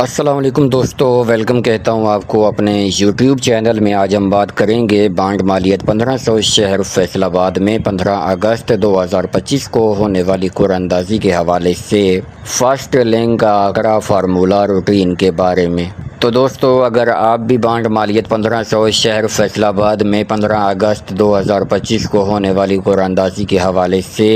السلام علیکم دوستو، ویلکم کہتا ہوں آپ کو اپنے یوٹیوب چینل میں۔ آج ہم بات کریں گے بانڈ مالیت 1500 شہر فیصل آباد میں 15 اگست 2025 کو ہونے والی قرعہ اندازی کے حوالے سے فاسٹ لنک کا آنکڑا فارمولہ روٹین کے بارے میں۔ تو دوستو، اگر آپ بھی بانڈ مالیت 1500 شہر فیصل آباد میں 15 اگست 2025 کو ہونے والی قرعہ اندازی کے حوالے سے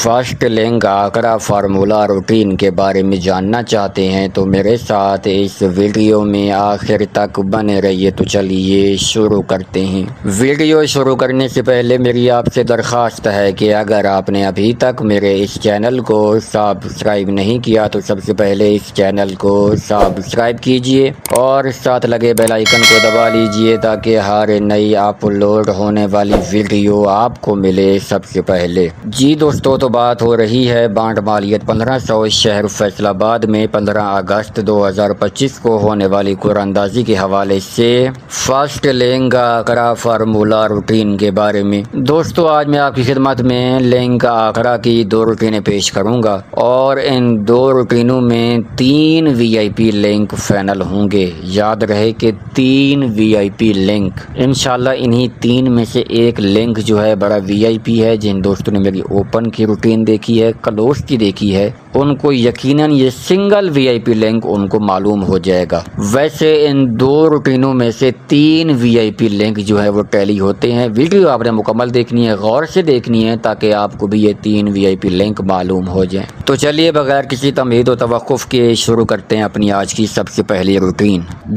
فاسٹ لنک کا آنکڑا فارمولہ روٹین کے بارے میں جاننا چاہتے ہیں تو میرے ساتھ اس ویڈیو میں آخر تک بنے رہیے۔ تو چلیے شروع کرتے ہیں۔ ویڈیو شروع کرنے سے پہلے میری آپ سے درخواست ہے کہ اگر آپ نے ابھی تک میرے اس چینل کو سبسکرائب نہیں کیا تو سب سے پہلے اس چینل کو سبسکرائب کیجئے اور ساتھ لگے بیل آئیکن کو دبا لیجئے تاکہ ہر نئی اپلوڈ ہونے والی ویڈیو آپ کو ملے سب سے پہلے۔ جی دوستو، تو بات ہو رہی ہے بانڈ مالیت 1500 شہر فیصل آباد میں 15 اگست 2025 کو ہونے والی قرعہ اندازی کے حوالے سے فاسٹ لنک کا آنکڑا فارمولہ روٹین کے بارے میں۔ دوستو، آج میں آپ کی خدمت میں لنک کا آنکڑا کی 2 روٹینیں پیش کروں گا اور ان 2 روٹینوں میں 3 وی آئی پی لنک فائنل ہوں گے۔ یاد رہے کہ 3 وی آئی پی لنک، انشاءاللہ انہی 3 میں سے ایک لنک جو ہے بڑا وی آئی پی ہے۔ جن دوستوں نے میری اوپن کی روٹین دیکھی ہے، کلوز کی دیکھی ہے، ان کو یقیناً یہ single we I P link in کو معلوم ہو جائے گا۔ ویسے ان 2 روٹینوں میں سے 3 وی آئی پی لنک جو ہے وہ ٹیلی ہوتے ہیں۔ ویڈیو آپ نے مکمل دیکھنی ہے، غور سے دیکھنی ہے تاکہ آپ کو بھی یہ 3 وی آئی پی لنک معلوم ہو جائیں۔ تو چلیے بغیر کسی تمہید و توقف کے شروع کرتے ہیں اپنی آج کی سب سے پہلی روٹین۔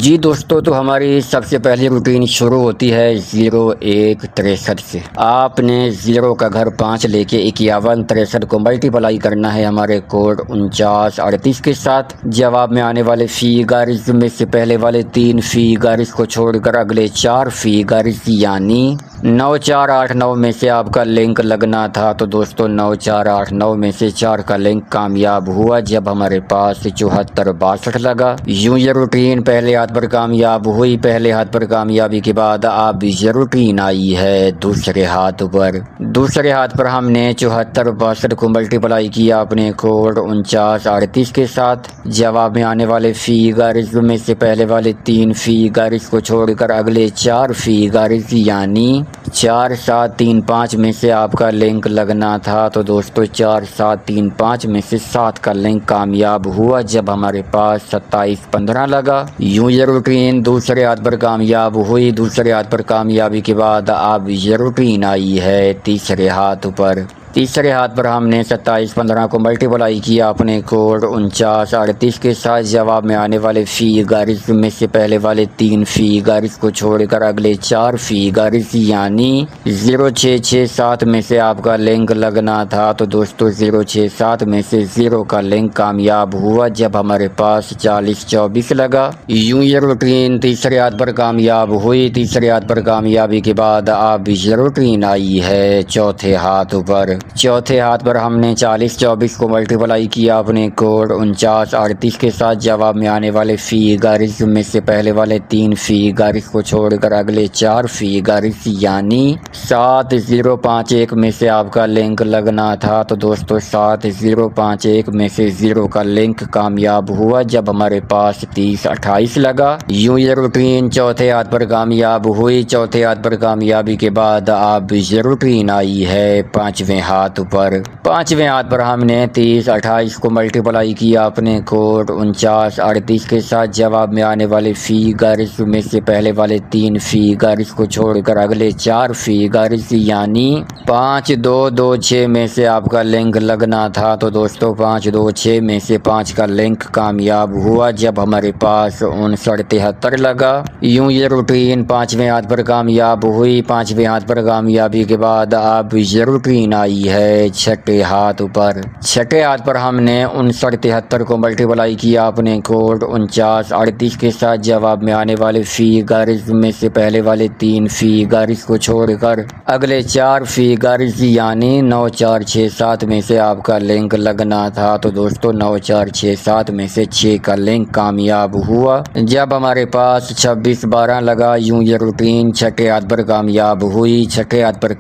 جی دوستو، تو ہماری سب سے پہلی روٹین شروع ہوتی ہے 0163 سے۔ آپ نے 0 کا گھر 5 لے کے 5163 کو ملٹیپلائی کرنا ہے ہمارے کوڈ 4938 کے ساتھ۔ جواب میں آنے والے فیگرز میں سے پہلے والے 3 فیگرز کو چھوڑ کر اگلے 4 فیگرز یعنی 9489 میں سے آپ کا لنک لگنا تھا۔ تو دوستو 9489 میں سے 4 کا لنک کامیاب ہوا جب ہمارے پاس 7462 لگا۔ یوں یہ روٹین پہلے ہاتھ پر کامیاب ہوئی۔ پہلے ہاتھ پر کامیابی کے بعد اب یہ روٹین آئی ہے دوسرے ہاتھ پر۔ دوسرے ہاتھ پر ہم نے 7462 کو ملٹیپلائی کیا اپنے کوڈ 4938 کے ساتھ۔ جواب میں آنے والے فیگرز میں سے پہلے والے 3 فیگرز کو چھوڑ کر اگلے 4 فیگرز یعنی 4735 میں سے آپ کا لنک لگنا تھا۔ تو دوستو 4735 میں سے 7 کا لنک کامیاب ہوا جب ہمارے پاس 2715 لگا۔ یوں یہ روٹین دوسرے ہاتھ پر کامیاب ہوئی۔ دوسرے ہاتھ پر کامیابی کے بعد اب یہ روٹین آئی ہے تیسرے ہاتھ پر۔ تیسرے ہاتھ پر ہم نے 2715 کو ملٹیپلائی کیا اپنے کوڈ 4938 کے ساتھ۔ جواب میں آنے والے فیگرز میں سے پہلے والے 3 فیگرز کو چھوڑ کر اگلے 4 فیگرز یعنی 0667 میں سے آپ کا لنک لگنا تھا۔ تو دوستو 0667 میں سے 0 کا لنک کامیاب ہوا جب ہمارے پاس 4024 لگا۔ یوں یہ روٹین تیسرے ہاتھ پر کامیاب ہوئی۔ تیسرے ہاتھ پر کامیابی کے بعد اب یہ روٹین آئی ہے چوتھے ہاتھ پر۔ چوتھے ہاتھ پر ہم نے 4024 کو ملٹیپلائی کیا اپنے کوڈ 4938 کے ساتھ۔ جواب میں آنے والے فیگرز میں سے پہلے والے 3 فیگرز کو چھوڑ کر اگلے 4 فیگرز یعنی 7051 میں سے آپ کا لنک لگنا تھا۔ تو دوستو 7051 میں سے 0 کا لنک کامیاب ہوا جب ہمارے پاس 3028 لگا۔ یوں یہ روٹین چوتھے ہاتھ پر کامیاب ہوئی۔ چوتھے ہاتھ پر کامیابی کے بعد اب یہ روٹین آئی ہے پانچویں ہاتھ پر۔ پانچویں ہاتھ پر ہم نے 3028 کو ملٹیپلائی کیا اپنے کوڈ 4938 کے ساتھ۔ جواب میں آنے والے فیگرز میں سے پہلے والے 3 فیگرز کو چھوڑ کر اگلے 4 فیگرز یعنی 5226 میں سے آپ کا لنک لگنا تھا۔ تو دوستو 526 میں سے 5 کا لنک کامیاب ہوا جب ہمارے پاس 5973 لگا۔ یوں یہ روٹین پانچویں ہاتھ پر کامیاب ہوئی۔ پانچویں ہاتھ پر کامیابی کے بعد اب یہ روٹین آئی ہے چھٹے ہاتھ پر۔ چھٹے ہاتھ پر ہم نے 5973 کو ملٹیپلائی کیا اپنے کوڈ 4938 کے ساتھ۔ جواب میں آنے والے فیگرز میں سے پہلے والے 3 فیگرز کو چھوڑ کر اگلے 4 فیگرز یعنی 9467 میں سے آپ کا لنک لگنا تھا۔ تو دوستو 9467 میں سے 6 کا لنک کامیاب ہوا جب ہمارے پاس 2612 لگا۔ یوں یہ روٹین چھٹے ہاتھ پر کامیاب ہوئی۔ چھٹے ہاتھ پر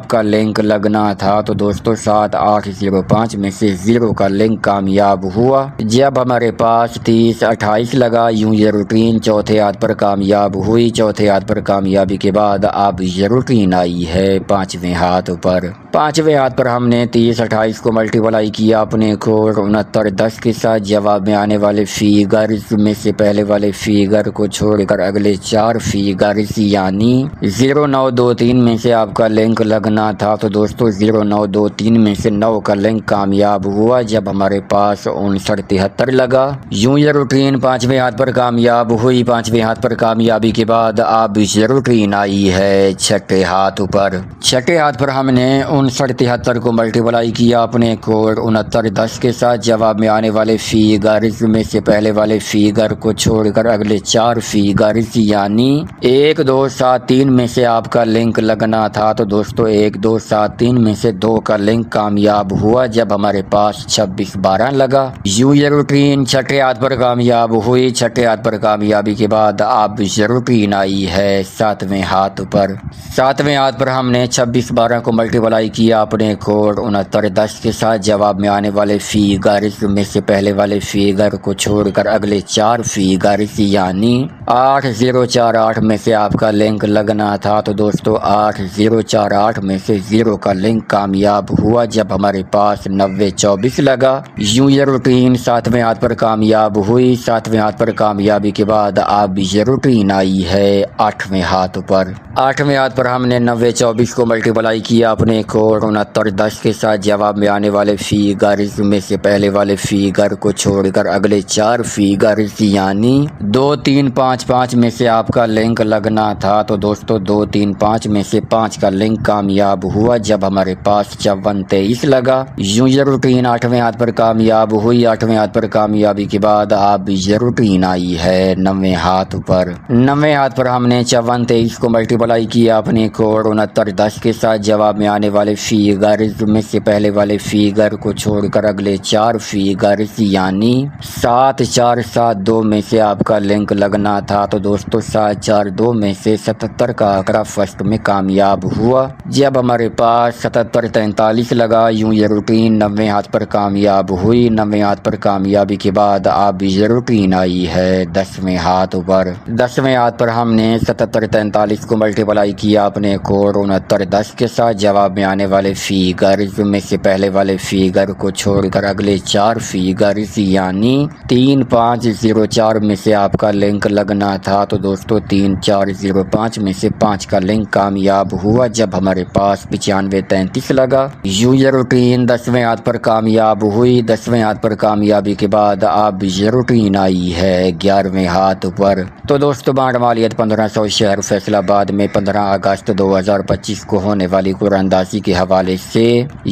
آپ کا لنک لگنا تھا تو دوستو 7805 میں سے 0 کا لنک کامیاب ہوا جب ہمارے پاس 3028 لگا۔ یوں یہ روٹین چوتھے ہاتھ پر کامیاب ہوئی۔ چوتھے ہاتھ پر کامیابی کے بعد اب یہ روٹین آئی ہے پانچویں ہاتھ پر۔ پانچویں ہاتھ پر ہم نے 3028 کو ملٹیپلائی کیا اپنے کوڈ 6910 کے ساتھ۔ جواب میں آنے والے فیگرز میں سے پہلے والے فیگر کو چھوڑ کر اگلے 4 فیگرز یعنی 0923 میں سے آپ کا لنک لگنا تھا تو دوستو 0923 میں سے 9 کا لنک کامیاب ہوا جب ہمارے پاس 5973 لگا۔ یوں یہ روٹین پانچویں ہاتھ پر کامیاب ہوئی۔ پانچویں ہاتھ پر کامیابی کے بعد اب یہ روٹین آئی ہے چھٹے ہاتھ پر۔ چھٹے ہاتھ پر ہم نے 5973 کو ملٹیپلائی کیا اپنے کوڈ 6910 کے ساتھ۔ جواب میں آنے والے فیگرز میں سے پہلے والے فیگر کو چھوڑ کر اگلے 4 فیگرز یعنی 1273 میں سے آپ کا لنک لگنا تھا تو دوستو 1273 میں سے 2 کا لنک کامیاب ہوا جب ہمارے پاس 2612 لگا۔ یوں یہ روٹین چھٹے ہاتھ پر کامیاب ہوئی۔ چھٹے ہاتھ پر کامیابی کے بعد اب یہ روٹین آئی ہے ساتویں ہاتھ پر۔ ساتویں ہاتھ پر ہم نے 2612 کو ملٹیپلائی کیا اپنے کوڈ 6910 کے ساتھ۔ جواب میں آنے والے فیگرز میں سے پہلے والے فیگر کو چھوڑ کر اگلے 4 فیگرز یعنی 8048 میں سے آپ کا لنک لگنا تھا تو دوستو 8048 میں سے 0 کا لنک کامیاب ہوا جب ہمارے پاس 9024 لگا۔ یوں یہ روٹین ساتویں ہاتھ پر کامیاب ہوئی۔ ساتویں ہاتھ پر کامیابی کے بعد اب یہ روٹین آئی ہے آٹھویں ہاتھ پر۔ آٹھویں ہاتھ پر ہم نے 9024 کو ملٹیپلائی کیا اپنے کوڈ 6910 کے ساتھ۔ جواب میں آنے والے فیگرز میں سے پہلے والے فیگر کو چھوڑ کر اگلے 4 فیگرز یعنی 2355 میں سے آپ کا لنک لگنا تھا تو دوستو 2355 میں سے 5 کا لنک کامیاب ہوا جب ہمارے پاس 5423 لگا۔ یوں یہ روٹین آٹھویں ہاتھ پر کامیاب ہوئی۔ آٹھویں ہاتھ پر کامیابی کے بعد اب یہ روٹین آئی ہے نویں ہاتھ پر۔ نویں ہاتھ پر ہم نے 5423 کو ملٹیپلائی کیا اپنے کوڈ 6910 کے ساتھ۔ جواب میں آنے والے فیگرز میں سے پہلے والے فیگر کو چھوڑ کر اگلے 4 فیگرز یعنی 7472 میں سے آپ کا لنک لگنا تھا تو دوستو 742 میں سے 77 کا آنکڑا فرسٹ میں کامیاب ہوا جب ہمارے پاس 7743 لگا۔ یوں یہ روٹین نویں ہاتھ پر کامیاب ہوئی۔ نویں ہاتھ پر کامیابی کے بعد اب یہ روٹین آئی ہے 10ویں ہاتھ پر۔ 10ویں ہاتھ پر ہم نے 7743 کو ملٹیپلائی کیا اپنے کوڈ 6910 کے ساتھ۔ جواب میں آنے والے فیگرز میں سے پہلے والے فیگر کو چھوڑ کر اگلے 4 فیگرز یعنی 3504 میں سے آپ کا لنک لگنا تھا تو دوستو 3405 میں سے 5 کا لنک کامیاب ہوا جب ہمارے پاس 9533 لگا۔ یوں یہ روٹین 10ویں ہاتھ پر کامیاب ہوئی۔ 10ویں ہاتھ پر کامیابی کے بعد اب یہ روٹین آئی ہے 11ویں ہاتھ پر۔ تو دوستو بانڈ مالیت 1500 شہر فیصل آباد میں 15 اگست 2025 کو ہونے والی قرعہ اندازی کے حوالے سے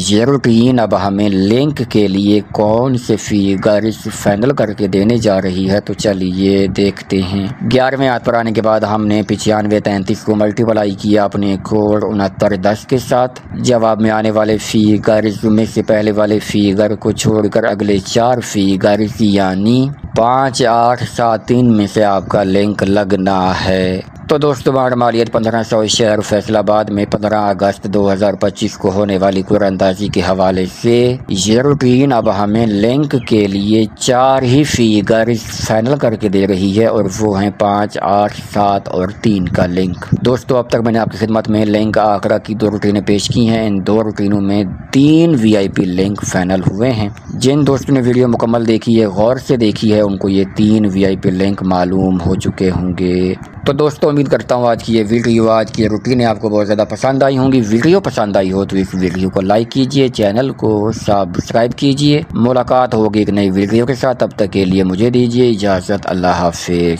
یہ روٹین اب ہمیں لنک کے لیے کون سے فیگرز فائنل کر کے دینے جا رہی ہے تو چلیے دیکھتے ہیں۔ 11ویں ہاتھ پر آنے کے بعد ہم نے 9533 کو ملٹیپلائی کیا اپنے کوڈ 6910 کے ساتھ۔ جواب میں آنے والے فیگرز میں سے پہلے والے فیگر کو چھوڑ کر اگلے 4 فیگرز یعنی 5873 میں سے آپ کا لنک لگنا ہے۔ تو دوستو بانڈ مالیت 1500 شہر فیصل آباد میں 15 اگست 2025 کو ہونے والی قرعہ اندازی کے حوالے سے یہ روٹین اب ہمیں لنک کے لیے 4 ہی فیگرز فائنل کر کے دے رہی ہے اور وہ ہیں 5 8 7 اور 3 کا لنک۔ دوستو اب تک میں نے آپ کی خدمت میں لنک آنکڑا کی 2 روٹینیں پیش کی ہیں۔ ان 2 روٹینوں میں 3 VIP لنک فائنل ہوئے ہیں۔ جن دوستوں نے ویڈیو مکمل دیکھی ہے غور سے دیکھی ہے ان کو یہ 3 VIP لنک معلوم ہو چکے ہوں گے۔ تو دوستو امید کرتا ہوں آج کی یہ ویڈیو آج کی روٹینیں آپ کو بہت زیادہ پسند آئی ہوں گی۔ ویڈیو پسند آئی ہو تو اس ویڈیو کو لائک کیجئے، چینل کو سبسکرائب کیجئے۔ ملاقات ہوگی ایک نئی ویڈیو کے ساتھ، تب تک کے لیے مجھے دیجئے اجازت۔ اللہ حافظ۔